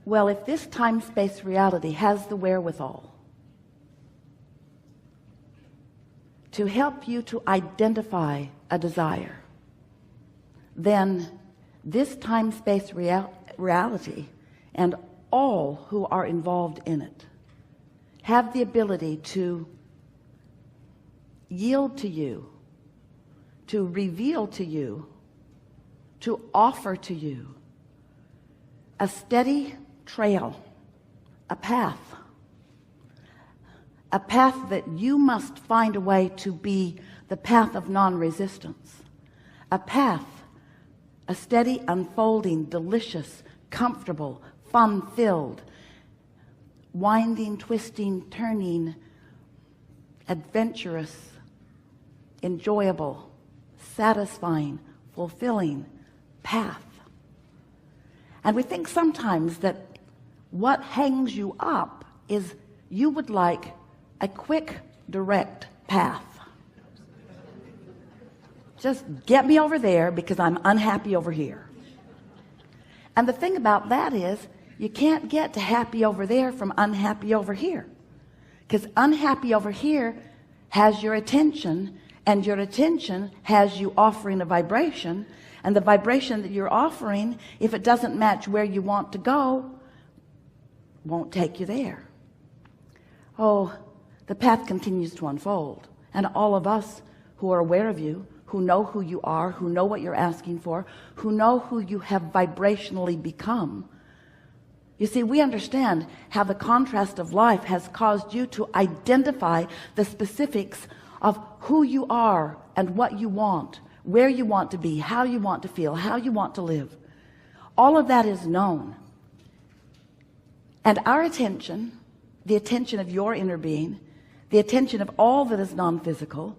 well, if this time-space reality has the wherewithal to help you to identify a desire, then this time-space reality and all who are involved in it have the ability to yield to you, to reveal to you, to offer to you a steady trail, a path that you must find a way to be the path of non-resistance, a path, a steady unfolding, delicious, comfortable, fun-filled, winding, twisting, turning, adventurous, enjoyable, satisfying, fulfilling path. And we think sometimes that what hangs you up is you would like a quick, direct path. Just get me over there because I'm unhappy over here. And the thing about that is you can't get to happy over there from unhappy over here, because unhappy over here has your attention, and your attention has you offering a vibration, and the vibration that you're offering, if it doesn't match where you want to go, won't take you there. Oh, the path continues to unfold, and all of us who are aware of you, who know who you are, who know what you're asking for, who know who you have vibrationally become. You see, we understand how the contrast of life has caused you to identify the specifics of who you are and what you want, where you want to be, how you want to feel, how you want to live. All of that is known. And our attention, the attention of your inner being, the attention of all that is non-physical,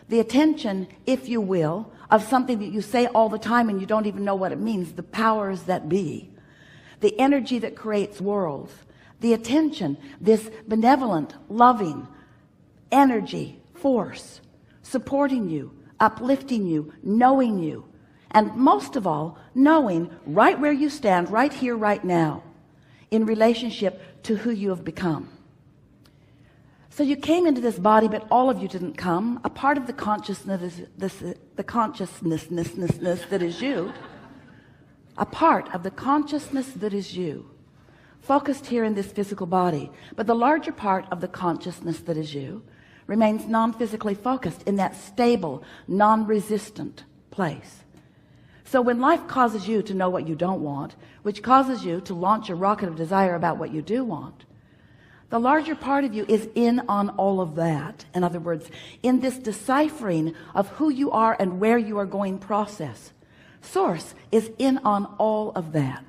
the attention, if you will, of something that you say all the time and you don't even know what it means, the powers that be, the energy that creates worlds, the attention, this benevolent, loving energy, force, supporting you, uplifting you, knowing you, and most of all, knowing right where you stand, right here, right now, in relationship to who you have become. So you came into this body, but all of you didn't come. A part of the consciousness, the consciousness that is you, a part of the consciousness that is you, focused here in this physical body, but the larger part of the consciousness that is you remains non-physically focused in that stable, non-resistant place. So when life causes you to know what you don't want, which causes you to launch a rocket of desire about what you do want, the larger part of you is in on all of that. In other words, in this deciphering of who you are and where you are going process, Source is in on all of that.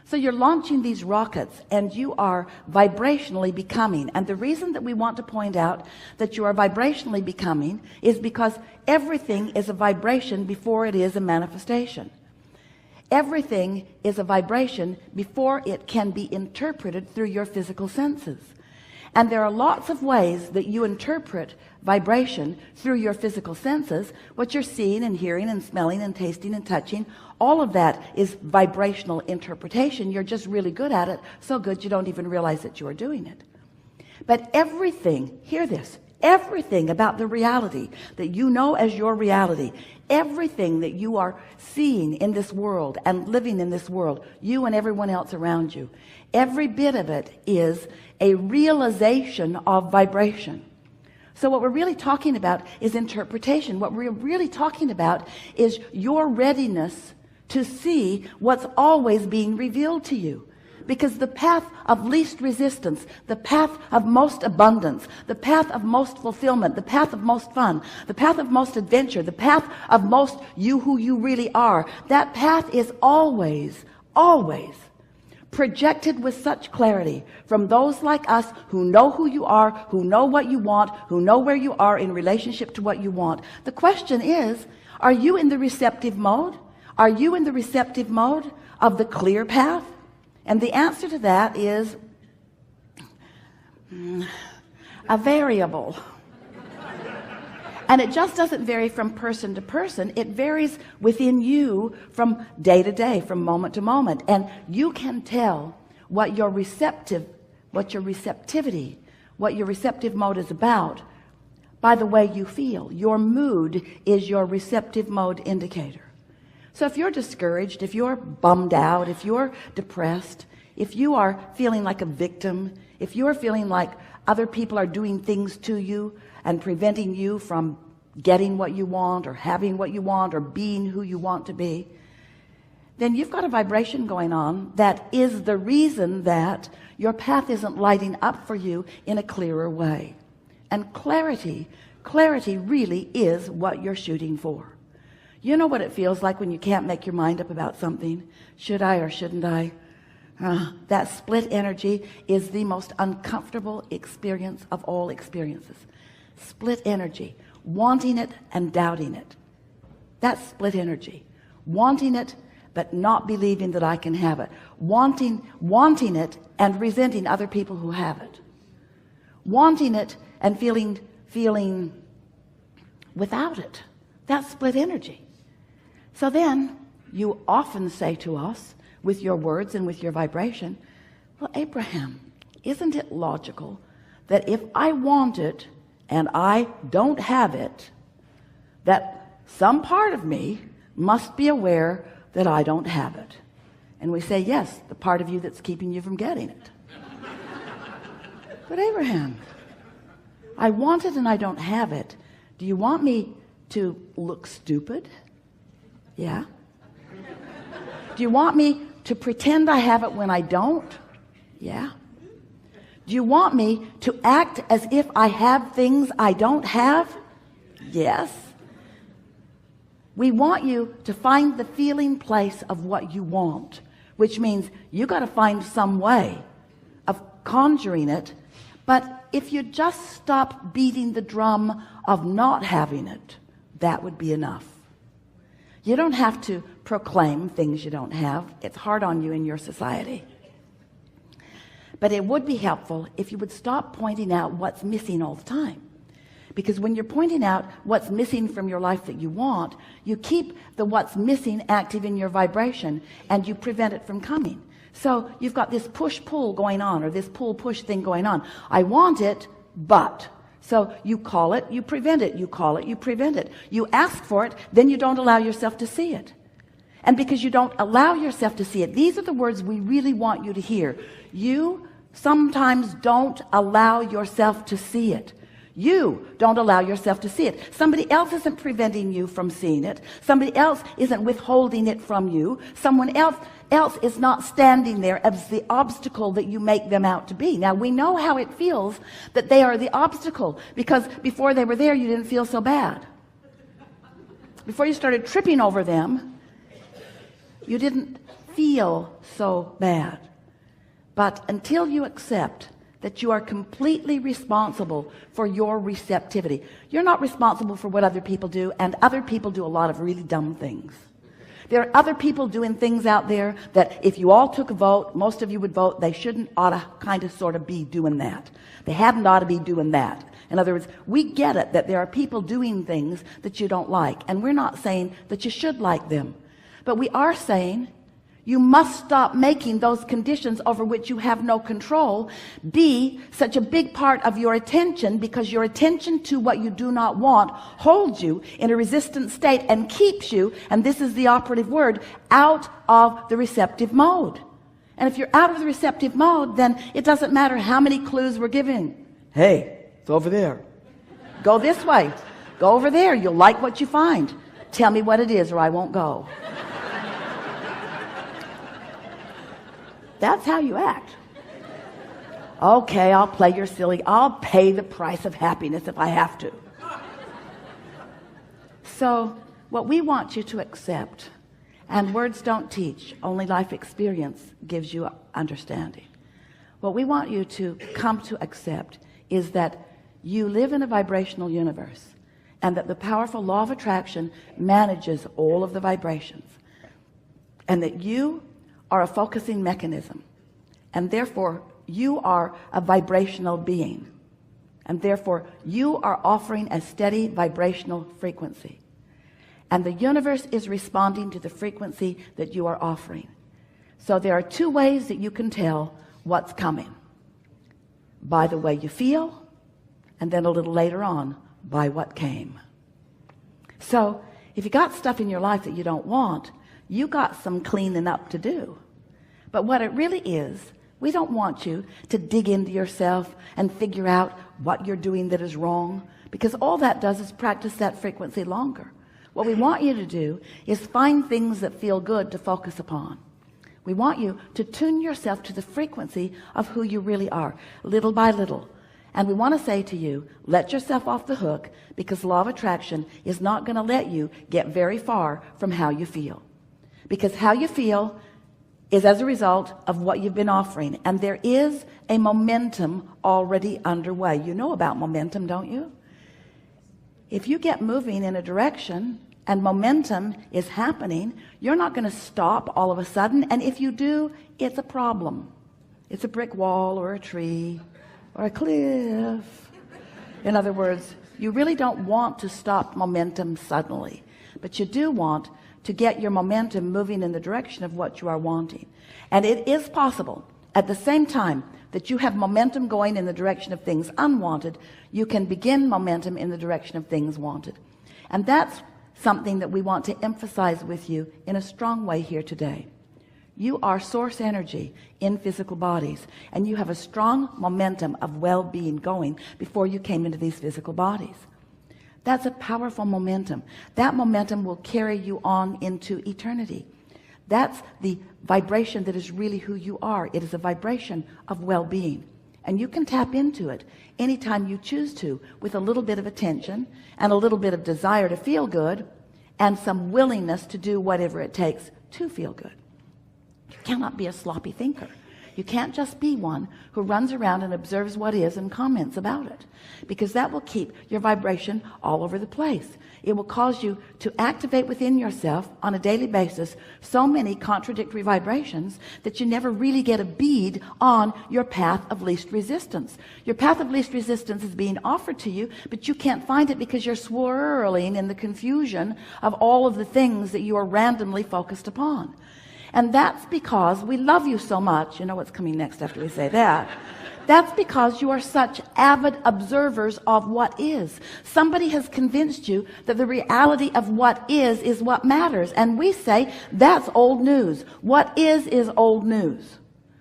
So you're launching these rockets and you are vibrationally becoming. And the reason that we want to point out that you are vibrationally becoming is because everything is a vibration before it is a manifestation. Everything is a vibration before it can be interpreted through your physical senses. And there are lots of ways that you interpret vibration through your physical senses. What you're seeing and hearing and smelling and tasting and touching, all of that is vibrational interpretation. You're just really good at it, so good you don't even realize that you are doing it. But everything, hear this, everything about the reality that you know as your reality, everything that you are seeing in this world and living in this world, you and everyone else around you, every bit of it is a realization of vibration. So what we're really talking about is interpretation. What we're really talking about is your readiness to see what's always being revealed to you. Because the path of least resistance, the path of most abundance, the path of most fulfillment, the path of most fun, the path of most adventure, the path of most you who you really are, that path is always projected with such clarity from those like us who know who you are, who know what you want, who know where you are in relationship to what you want. The question is, are you in the receptive mode? Are you in the receptive mode of the clear path? And the answer to that is a variable. And it just doesn't vary from person to person. It varies within you from day to day, from moment to moment. And you can tell what your receptive mode is about by the way you feel. Your mood is your receptive mode indicator. So if you're discouraged, if you're bummed out, if you're depressed, if you are feeling like a victim, if you're feeling like other people are doing things to you and preventing you from getting what you want or having what you want or being who you want to be, then you've got a vibration going on that is the reason that your path isn't lighting up for you in a clearer way. And clarity really is what you're shooting for. You know what it feels like when you can't make your mind up about something? Should I or shouldn't I? That split energy is the most uncomfortable experience of all experiences. Split energy, wanting it and doubting it. That's split energy. Wanting it but not believing that I can have it. Wanting it and resenting other people who have it. Wanting it and feeling without it. That's split energy. So then you often say to us with your words and with your vibration, well, Abraham, isn't it logical that if I want it and I don't have it, that some part of me must be aware that I don't have it? And we say, yes, the part of you that's keeping you from getting it. But Abraham, I want it and I don't have it. Do you want me to look stupid? Yeah. Do you want me to pretend I have it when I don't? Yeah. Do you want me to act as if I have things I don't have? Yes. We want you to find the feeling place of what you want, which means you got to find some way of conjuring it. But if you just stop beating the drum of not having it, that would be enough. You don't have to proclaim things you don't have. It's hard on you in your society. But it would be helpful if you would stop pointing out what's missing all the time. Because when you're pointing out what's missing from your life that you want, you keep the what's missing active in your vibration and you prevent it from coming. So you've got this push-pull going on, or this pull-push thing going on. I want it, but. So you call it, you prevent it. You call it, you prevent it. You ask for it, then you don't allow yourself to see it. And because you don't allow yourself to see it, these are the words we really want you to hear. You sometimes don't allow yourself to see it. You don't allow yourself to see it. Somebody else isn't preventing you from seeing it. Somebody else isn't withholding it from you. Someone else is not standing there as the obstacle that you make them out to be. Now, we know how it feels that they are the obstacle, because before they were there, you didn't feel so bad. Before you started tripping over them, you didn't feel so bad. But until you accept that you are completely responsible for your receptivity. You're not responsible for what other people do, and other people do a lot of really dumb things. There are other people doing things out there that if you all took a vote, most of you would vote, they shouldn't ought to kind of sort of be doing that. They hadn't ought to be doing that. In other words, we get it that there are people doing things that you don't like, and we're not saying that you should like them. But we are saying you must stop making those conditions over which you have no control be such a big part of your attention, because your attention to what you do not want holds you in a resistant state and keeps you, and this is the operative word, out of the receptive mode. And if you're out of the receptive mode, then it doesn't matter how many clues we're giving. Hey, it's over there. Go this way. Go over there. You'll like what you find. Tell me what it is or I won't go. That's how you act. Okay, I'll play your silly. I'll pay the price of happiness if I have to. So what we want you to accept, and words don't teach, only life experience gives you understanding. What we want you to come to accept is that you live in a vibrational universe, and that the powerful law of attraction manages all of the vibrations, and that you are a focusing mechanism, and therefore you are a vibrational being, and therefore you are offering a steady vibrational frequency, and the universe is responding to the frequency that you are offering. So there are two ways that you can tell what's coming by the way you feel, and then a little later on by what came. So if you got stuff in your life that you don't want, you got some cleaning up to do. But what it really is, we don't want you to dig into yourself and figure out what you're doing that is wrong, because all that does is practice that frequency longer. What we want you to do is find things that feel good to focus upon. We want you to tune yourself to the frequency of who you really are, little by little. And we want to say to you, let yourself off the hook, because law of attraction is not going to let you get very far from how you feel. Because how you feel is as a result of what you've been offering. And there is a momentum already underway. You know about momentum, don't you? If you get moving in a direction and momentum is happening, you're not going to stop all of a sudden. And if you do, it's a problem. It's a brick wall or a tree or a cliff. In other words, you really don't want to stop momentum suddenly, but you do want to get your momentum moving in the direction of what you are wanting. And it is possible at the same time that you have momentum going in the direction of things unwanted, you can begin momentum in the direction of things wanted. And that's something that we want to emphasize with you in a strong way here today. You are source energy in physical bodies, and you have a strong momentum of well-being going before you came into these physical bodies. That's a powerful momentum. That momentum will carry you on into eternity. That's the vibration that is really who you are. It is a vibration of well-being, and you can tap into it anytime you choose to, with a little bit of attention and a little bit of desire to feel good and some willingness to do whatever it takes to feel good. You cannot be a sloppy thinker. You can't just be one who runs around and observes what is and comments about it, because that will keep your vibration all over the place. It will cause you to activate within yourself on a daily basis so many contradictory vibrations that you never really get a bead on your path of least resistance. Your path of least resistance is being offered to you, but you can't find it because you're swirling in the confusion of all of the things that you are randomly focused upon. And that's because we love you so much. You know what's coming next after we say that. That's because you are such avid observers of what is. Somebody has convinced you that the reality of what is what matters. And we say that's old news. What is old news.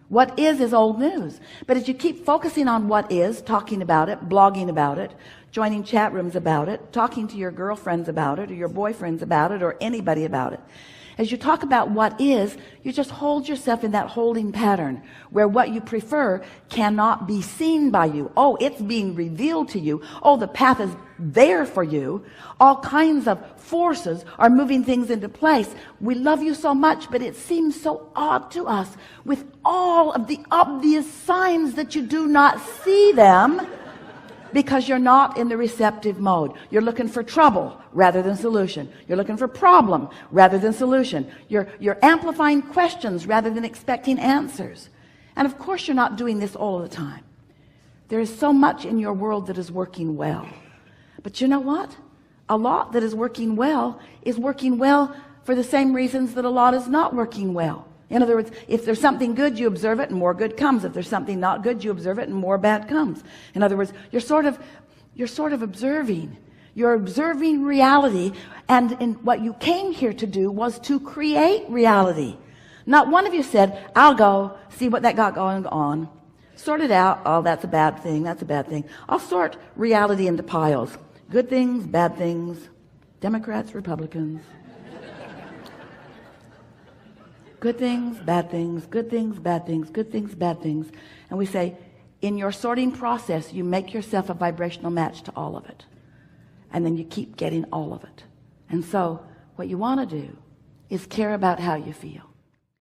What is old news. But as you keep focusing on what is, talking about it, blogging about it, joining chat rooms about it, talking to your girlfriends about it, or your boyfriends about it, or anybody about it, as you talk about what is, you just hold yourself in that holding pattern where what you prefer cannot be seen by you. Oh, it's being revealed to you. Oh, the path is there for you. All kinds of forces are moving things into place. We love you so much, but it seems so odd to us with all of the obvious signs that you do not see them, because you're not in the receptive mode. You're looking for trouble rather than solution. You're looking for problem rather than solution. You're amplifying questions rather than expecting answers. And of course, you're not doing this all the time. There is so much in your world that is working well. But you know what? A lot that is working well for the same reasons that a lot is not working well. In other words, if there's something good, you observe it and more good comes. If there's something not good, you observe it and more bad comes. In other words, you're sort of observing. You're observing reality, and what you came here to do was to create reality. Not one of you said, I'll go see what that got going on. Sort it out. Oh, that's a bad thing. That's a bad thing. I'll sort reality into piles. Good things, bad things, Democrats, Republicans. Good things, bad things, good things, bad things, good things, bad things. And we say, in your sorting process, you make yourself a vibrational match to all of it. And then you keep getting all of it. And so what you want to do is care about how you feel.